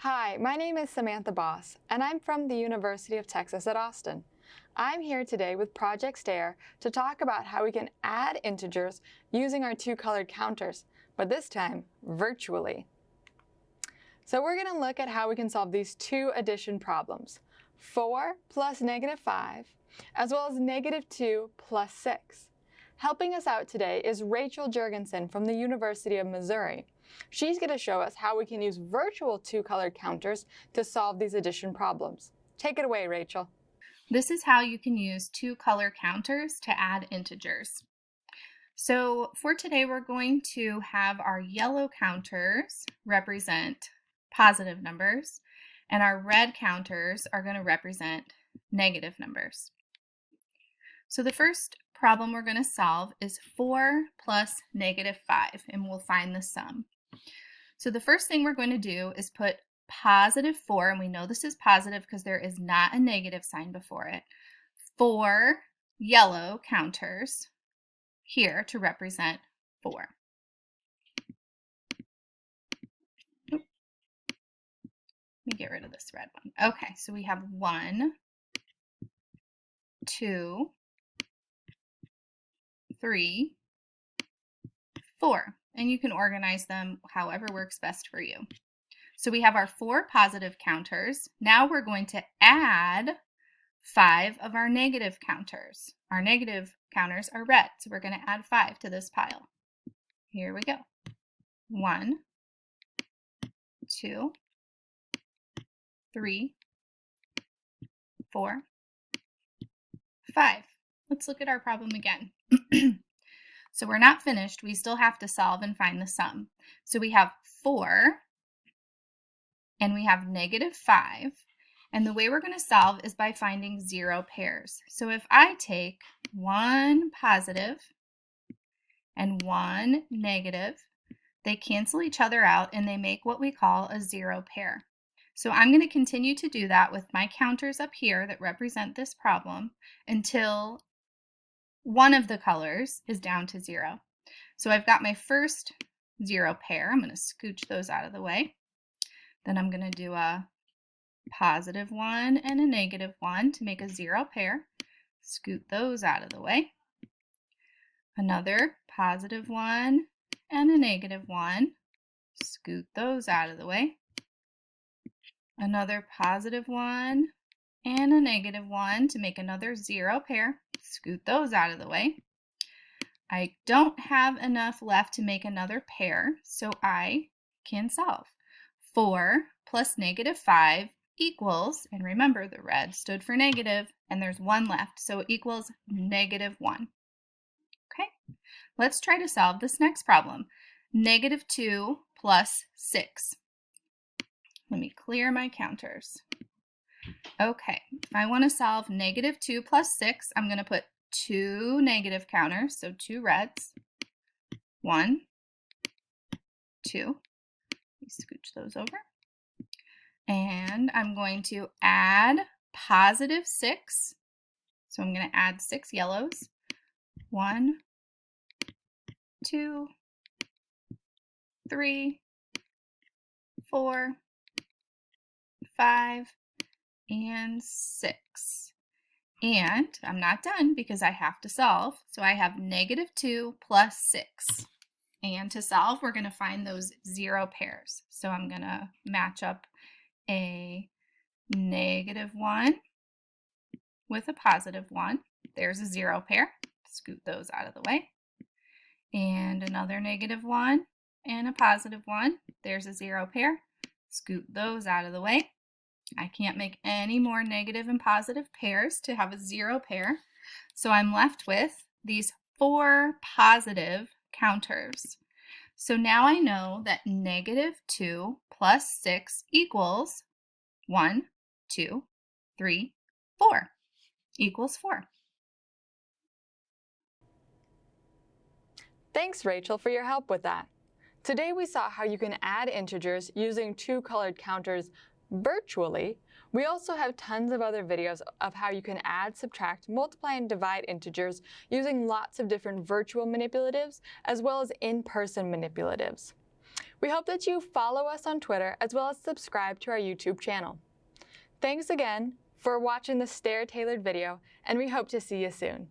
Hi, my name is Samantha Boss, and I'm from the University of Texas at Austin. I'm here today with Project STAIR to talk about how we can add integers using our two-colored counters, but this time virtually. So we're going to look at how we can solve these two addition problems, 4 plus -5, as well as -2 plus 6. Helping us out today is Rachel Juergensen from the University of Missouri. She's going to show us how we can use virtual two-colored counters to solve these addition problems. Take it away, Rachel. This is how you can use two-color counters to add integers. So for today, we're going to have our yellow counters represent positive numbers, and our red counters are going to represent negative numbers. So the first problem we're going to solve is 4 plus -5, and we'll find the sum. So the first thing we're going to do is put +4, and we know this is positive because there is not a negative sign before it, 4 yellow counters here to represent 4. Oop. Let me get rid of this red one. Okay, so we have 1, 2, 3, 4. And you can organize them however works best for you. So we have our 4 positive counters. Now we're going to add 5 of our negative counters. Our negative counters are red, so we're going to add 5 to this pile. Here we go. 1, 2, 3, 4, 5. Let's look at our problem again. So we're not finished. We still have to solve and find the sum. So we have 4 and we have -5. And the way we're going to solve is by finding 0 pairs. So if I take 1 positive and 1 negative, they cancel each other out and they make what we call a 0 pair. So I'm going to continue to do that with my counters up here that represent this problem until one of the colors is down to 0. So I've got my first 0 pair. I'm going to scooch those out of the way. Then I'm going to do a +1 and a -1 to make a 0 pair. Scoot those out of the way. Another +1 and a -1. Scoot those out of the way. Another +1 and a -1 to make another 0 pair. Scoot those out of the way. I don't have enough left to make another pair, so I can solve. 4 plus -5 equals, and remember the red stood for negative, and there's 1 left, so it equals -1. Okay, let's try to solve this next problem. -2 plus 6. Let me clear my counters. Okay, if I want to solve -2 plus 6, I'm going to put 2 negative counters, so 2 reds. 1, 2. Let me scooch those over. And I'm going to add +6. So I'm going to add 6 yellows. 1, 2, 3, 4, 5, and 6. And I'm not done because I have to solve. So I have -2 plus 6. And to solve, we're going to find those 0 pairs. So I'm going to match up a -1 with a +1. There's a 0 pair. Scoot those out of the way. And another -1 and a +1. There's a 0 pair. Scoot those out of the way. I can't make any more negative and positive pairs to have a 0 pair. So I'm left with these 4 positive counters. So now I know that -2 plus 6 equals 1, 2, 3, 4. Equals 4. Thanks, Rachel, for your help with that. Today we saw how you can add integers using two-colored counters virtually. We also have tons of other videos of how you can add, subtract, multiply, and divide integers using lots of different virtual manipulatives as well as in-person manipulatives. We hope that you follow us on Twitter as well as subscribe to our YouTube channel. Thanks again for watching the STAIR tailored video, and we hope to see you soon.